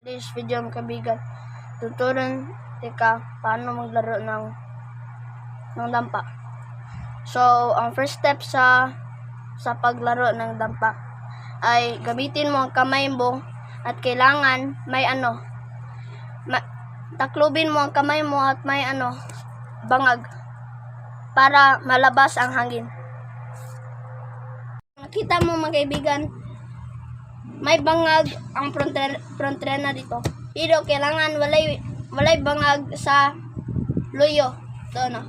This video mga kaibigan, tuturuan ka paano maglaro ng dampa. So, ang first step sa paglaro ng dampa ay gamitin mo ang kamay mo at kailangan may taklubin mo ang kamay mo at may bangag para malabas ang hangin. Nakita mo mga kaibigan, may bangag ang frontrena dito. Pero kailangan walay bangag sa luyo. Ito na.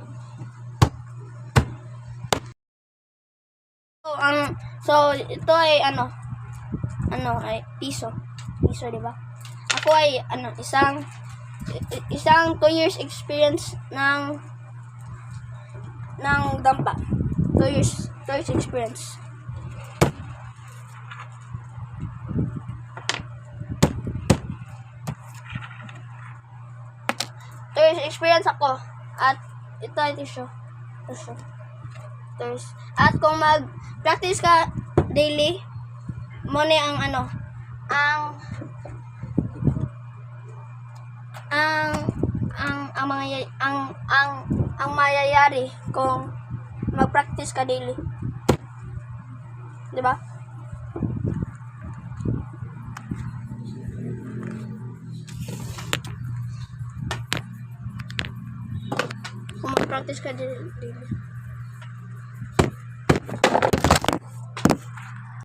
So ito ay ay piso. Piso, di ba? Ako ay isang 2 years experience ng dampa. 2 years experience. Experience ako at ito ay tissue. At kung mag-practice ka daily, mo ni ang mayayari kung mag-practice ka daily. 'Di ba? Kung mag-practice ka daily.